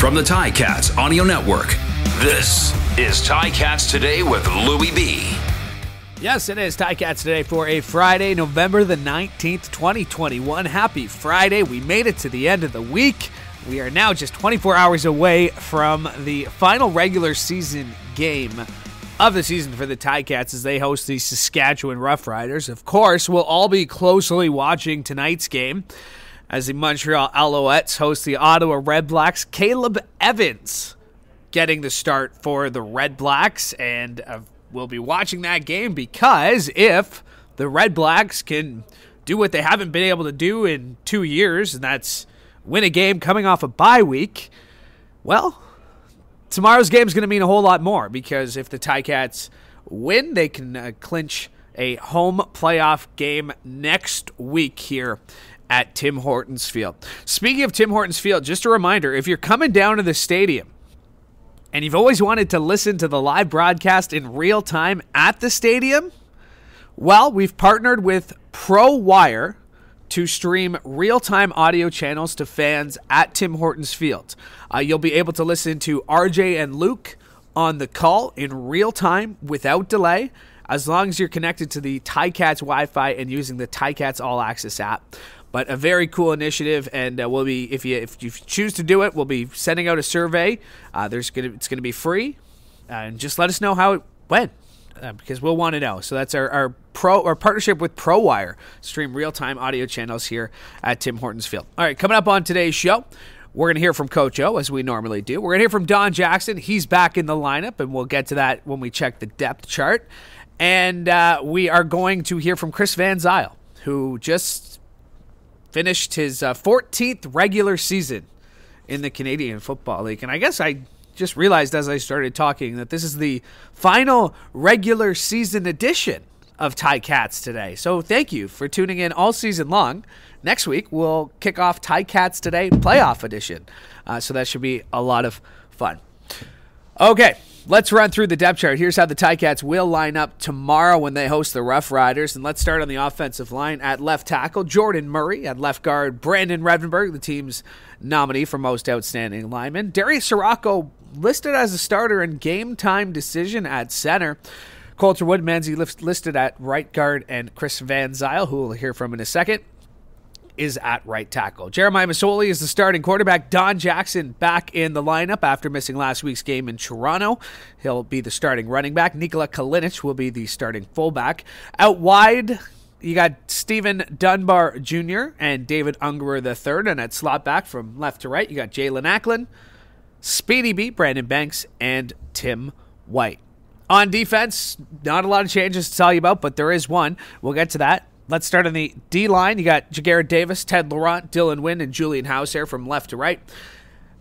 From the Ticats Audio Network, this is Ticats Today with Louie B. Yes, it is Ticats Today for a Friday, November the 19th, 2021. Happy Friday. We made it to the end of the week. We are now just 24 hours away from the final regular season game of the season for the Ticats as they host the Saskatchewan Roughriders. Of course, we'll all be closely watching tonight's game as the Montreal Alouettes host the Ottawa Redblacks. Caleb Evans getting the start for the Redblacks, and we'll be watching that game because if the Redblacks can do what they haven't been able to do in 2 years, and that's win a game coming off a bye week, well, tomorrow's game is going to mean a whole lot more, because if the Ticats win, they can clinch a home playoff game next week here at Tim Hortons Field. Speaking of Tim Hortons Field, just a reminder, if you're coming down to the stadium and you've always wanted to listen to the live broadcast in real time at the stadium, well, we've partnered with ProWire to stream real-time audio channels to fans at Tim Hortons Field. You'll be able to listen to RJ and Luke on the call in real time without delay, as long as you're connected to the Ticats Wi-Fi and using the Ticats All Access app. But a very cool initiative, and we'll be, if you choose to do it, we'll be sending out a survey. It's gonna be free, and just let us know how it went, because we'll want to know. So that's our partnership with ProWire, stream real-time audio channels here at Tim Hortons Field. All right, coming up on today's show, we're going to hear from Coach O, as we normally do. We're going to hear from Don Jackson. He's back in the lineup, and we'll get to that when we check the depth chart. And we are going to hear from Chris Van Zeyl, who just finished his 14th regular season in the Canadian Football League. And I guess I just realized as I started talking that this is the final regular season edition of Ticats Today. So thank you for tuning in all season long. Next week, we'll kick off Ticats Today playoff edition. So that should be a lot of fun. Okay, let's run through the depth chart. Here's how the Ticats will line up tomorrow when they host the Roughriders. And let's start on the offensive line. At left tackle, Jordan Murray. At left guard, Brandon Revenberg, the team's nominee for most outstanding lineman. Darius Sirocco listed as a starter in game time decision at center. Coulter Woodmansey listed at right guard, and Chris Van Zeyl, who we'll hear from in a second, is at right tackle. Jeremiah Masoli is the starting quarterback. Don Jackson back in the lineup after missing last week's game in Toronto. He'll be the starting running back. Nikola Kalinic will be the starting fullback. Out wide, you got Stephen Dunbar Jr. and David Ungerer III. And at slot back from left to right, you got Jalen Acklin, Speedy B, Brandon Banks, and Tim White. On defense, not a lot of changes to tell you about, but there is one. We'll get to that. Let's start on the D-line. You got Jagarrett Davis, Ted Laurent, Dylan Wynn, and Julian Hauser from left to right.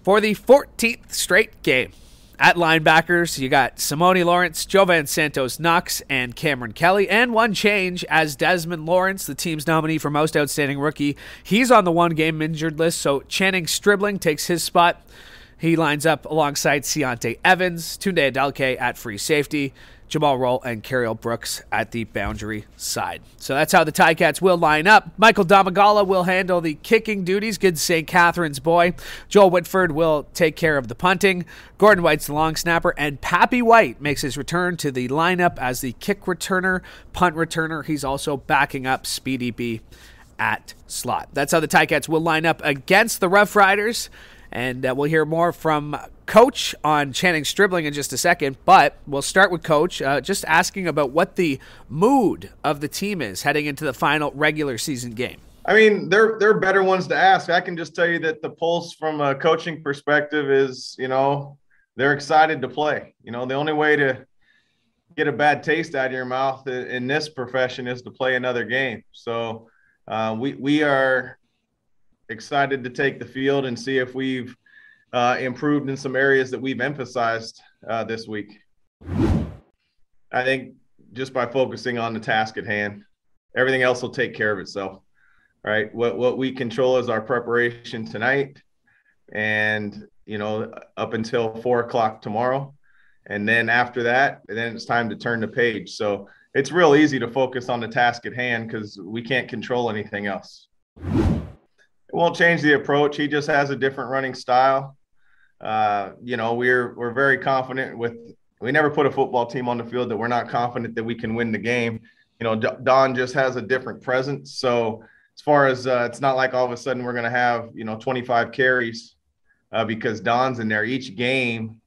For the 14th straight game, at linebackers, you got Simone Lawrence, Jovan Santos Knox, and Cameron Kelly. And one change as Desmond Lawrence, the team's nominee for most outstanding rookie, he's on the one-game injured list, so Channing Stribling takes his spot. He lines up alongside Ciante Evans, Tunde Adelke at free safety, Jamal Roll and Carriel Brooks at the boundary side. So that's how the Ticats will line up. Michael Domagala will handle the kicking duties. Good St. Catharines boy. Joel Whitford will take care of the punting. Gordon White's the long snapper. And Pappy White makes his return to the lineup as the kick returner, punt returner. He's also backing up Speedy B at slot. That's how the Ticats will line up against the Roughriders. And we'll hear more from Coach on Channing Stribling in just a second, but we'll start with Coach just asking about what the mood of the team is heading into the final regular season game. I mean, they're better ones to ask. I can just tell you that the pulse from a coaching perspective is, they're excited to play. The only way to get a bad taste out of your mouth in this profession is to play another game. So we are excited to take the field and see if we've improved in some areas that we've emphasized this week. I think just by focusing on the task at hand, everything else will take care of itself, right? What we control is our preparation tonight and, up until 4:00 tomorrow. And then after that, then it's time to turn the page. So it's real easy to focus on the task at hand because we can't control anything else. It won't change the approach. He just has a different running style. we're very confident we never put a football team on the field that we're not confident that we can win the game. Don just has a different presence. So as far as it's not like all of a sudden we're going to have, 25 carries because Don's in there. Each game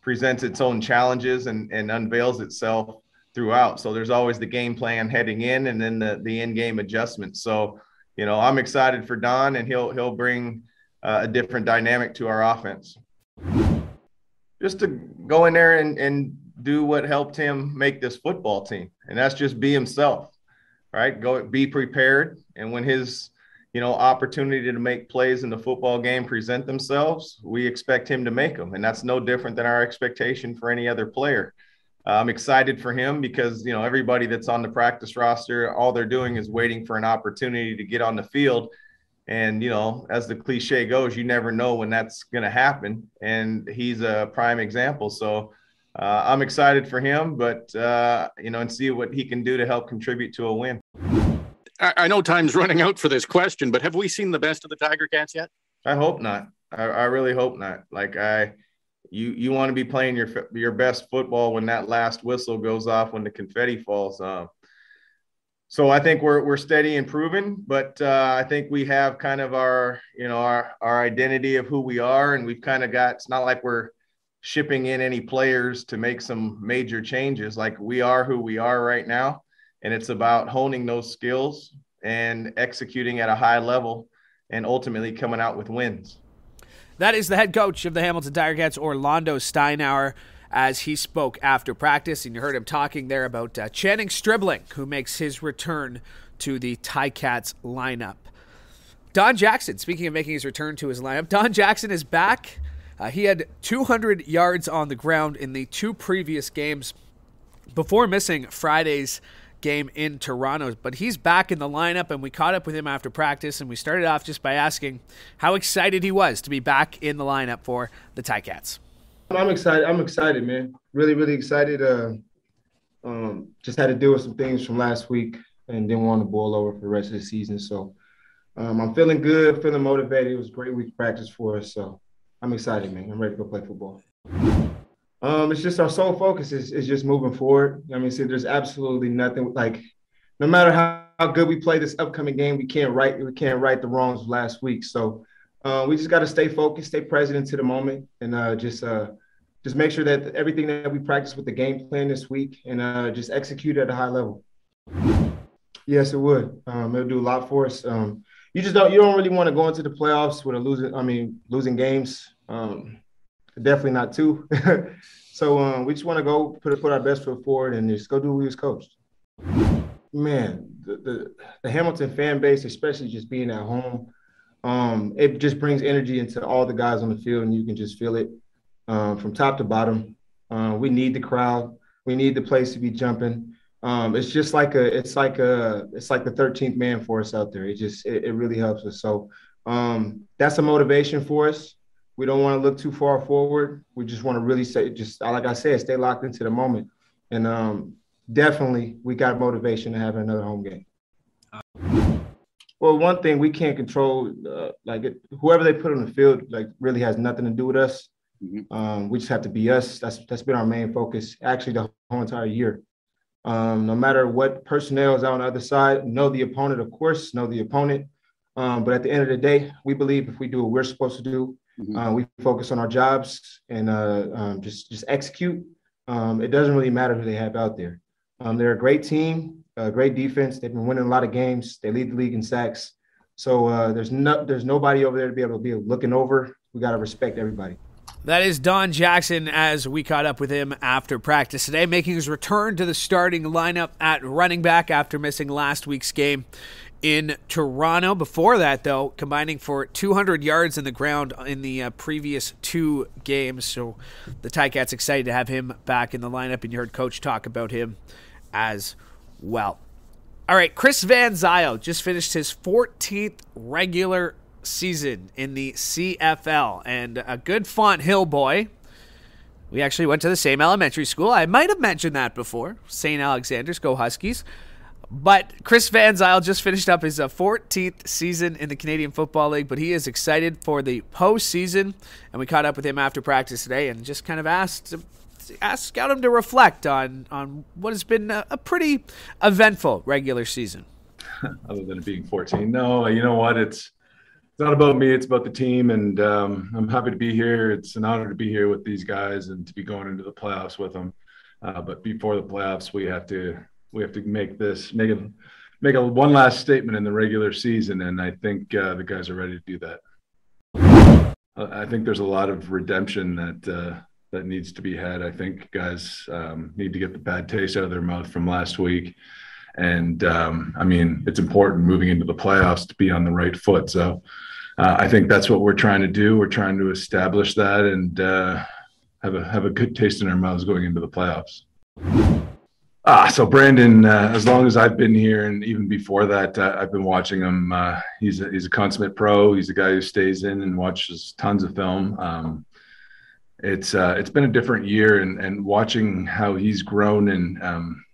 presents its own challenges and unveils itself throughout. So there's always the game plan heading in and then the in-game adjustments. So, I'm excited for Don, and he'll bring a different dynamic to our offense. Just to go in there and do what helped him make this football team. And that's just be himself, right? Be prepared. And when his, opportunity to make plays in the football game present themselves, we expect him to make them. And that's no different than our expectation for any other player. I'm excited for him because, everybody that's on the practice roster, all they're doing is waiting for an opportunity to get on the field. And, as the cliche goes, you never know when that's going to happen. And he's a prime example. So I'm excited for him, but, and see what he can do to help contribute to a win. I know time's running out for this question, but have we seen the best of the Tiger Cats yet? I hope not. I really hope not. You want to be playing your best football when that last whistle goes off, when the confetti falls. So I think we're steady and proven, but I think we have kind of our identity of who we are, and we've kind of got. It's not like we're shipping in any players to make some major changes. Like, we are who we are right now, and it's about honing those skills and executing at a high level, and ultimately coming out with wins. That is the head coach of the Hamilton Tiger Cats, Orlando Steinauer, as he spoke after practice. And you heard him talking there about Channing Stribling, who makes his return to the Ticats lineup. Don Jackson, speaking of making his return to his lineup, Don Jackson is back. He had 200 yards on the ground in the 2 previous games before missing Friday's game in Toronto, but he's back in the lineup, and we caught up with him after practice, and we started off just by asking how excited he was to be back in the lineup for the Ticats. I'm excited, man. Really, really excited. Just had to deal with some things from last week and didn't want to boil over for the rest of the season. So I'm feeling good, feeling motivated. It was a great week of practice for us. So I'm excited, man. I'm ready to go play football. It's just our sole focus is just moving forward. See, there's absolutely nothing no matter how good we play this upcoming game, we can't right the wrongs of last week. So we just got to stay focused, stay present into the moment, and just make sure that everything that we practice with the game plan this week and just execute at a high level. Yes, it would. It'll do a lot for us. You don't really want to go into the playoffs with losing games. Definitely not 2. So we just want to go put our best foot forward and just go do what we was coached. Man, the Hamilton fan base, especially just being at home, it just brings energy into all the guys on the field, and you can just feel it from top to bottom. We need the crowd. We need the place to be jumping. It's just like the 13th man for us out there. It really helps us. So that's a motivation for us. We don't want to look too far forward. We just want to really like I said, stay locked into the moment. And definitely we got motivation to have another home game. Well, one thing we can't control, whoever they put on the field, really has nothing to do with us. Mm-hmm. We just have to be us. That's been our main focus, actually, the whole entire year. No matter what personnel is out on the other side, know the opponent, of course, know the opponent. But at the end of the day, we believe if we do what we're supposed to do, we focus on our jobs and just execute. It doesn't really matter who they have out there. They're a great team, great defense. They've been winning a lot of games. They lead the league in sacks. So there's nobody over there to be able to be looking over. We got to respect everybody. That is Don Jackson as we caught up with him after practice today, making his return to the starting lineup at running back after missing last week's game in Toronto. Before that, though, combining for 200 yards in the ground in the previous 2 games. So the Ticats excited to have him back in the lineup, and you heard Coach talk about him as well. All right, Chris Van Zeyl just finished his 14th regular season in the CFL, and a good Font Hill boy. We actually went to the same elementary school. I might have mentioned that before. St. Alexander's, go Huskies. But Chris Van Zeyl just finished up his 14th season in the Canadian Football League, but he is excited for the postseason, and we caught up with him after practice today and just kind of got him to reflect on what has been a pretty eventful regular season. Other than it being 14. No, you know what? It's not about me. It's about the team, and I'm happy to be here. It's an honor to be here with these guys and to be going into the playoffs with them. But before the playoffs, we have to make a one last statement in the regular season, and I think the guys are ready to do that. I think there's a lot of redemption that needs to be had. I think guys need to get the bad taste out of their mouth from last week. And it's important moving into the playoffs to be on the right foot. So I think that's what we're trying to do. We're trying to establish that and have a good taste in our mouths going into the playoffs. So Brandon, as long as I've been here and even before that, I've been watching him. He's a consummate pro. He's a guy who stays in and watches tons of film. It's been a different year, and watching how he's grown and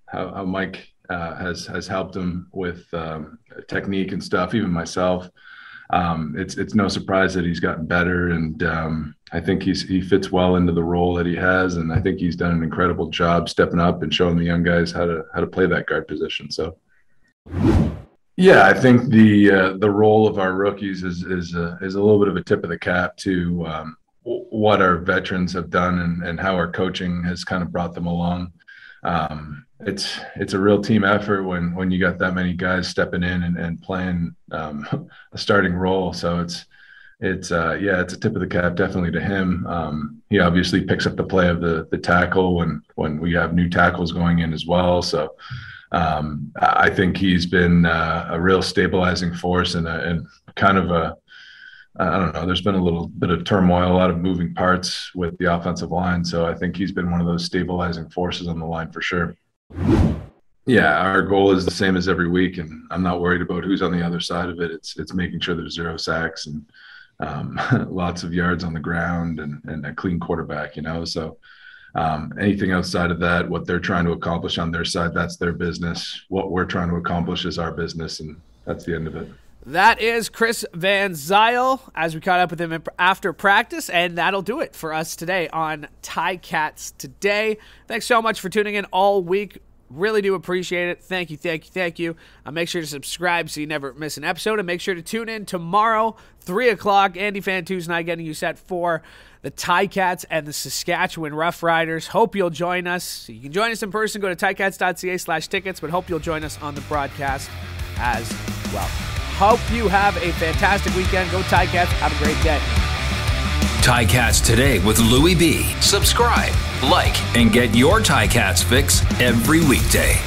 how Mike has helped him with technique and stuff, even myself. It's no surprise that he's gotten better, and I think he fits well into the role that he has, and I think he's done an incredible job stepping up and showing the young guys how to play that guard position. So, yeah, I think the role of our rookies is a little bit of a tip of the cap to what our veterans have done and how our coaching has kind of brought them along. It's a real team effort when you got that many guys stepping in and playing a starting role. So it's a tip of the cap definitely to him. He obviously picks up the play of the tackle when we have new tackles going in as well. So I think he's been a real stabilizing force and kind of I don't know, there's been a little bit of turmoil, a lot of moving parts with the offensive line. So I think he's been one of those stabilizing forces on the line for sure. Yeah, our goal is the same as every week, and I'm not worried about who's on the other side of it. It's making sure there's 0 sacks and lots of yards on the ground and a clean quarterback, So anything outside of that, what they're trying to accomplish on their side, that's their business. What we're trying to accomplish is our business, and that's the end of it. That is Chris Van Zeyl as we caught up with him after practice, and that'll do it for us today on Ticats Today. Thanks so much for tuning in all week. Really do appreciate it. Thank you. Make sure to subscribe so you never miss an episode, and make sure to tune in tomorrow, 3 o'clock. Andy Fantuz and I getting you set for the Ticats and the Saskatchewan Roughriders. Hope you'll join us. You can join us in person. Go to ticats.ca/tickets, but hope you'll join us on the broadcast as well. Hope you have a fantastic weekend. Go Ticats. Have a great day. Ticats Today with Louie B. Subscribe, like, and get your Ticats fix every weekday.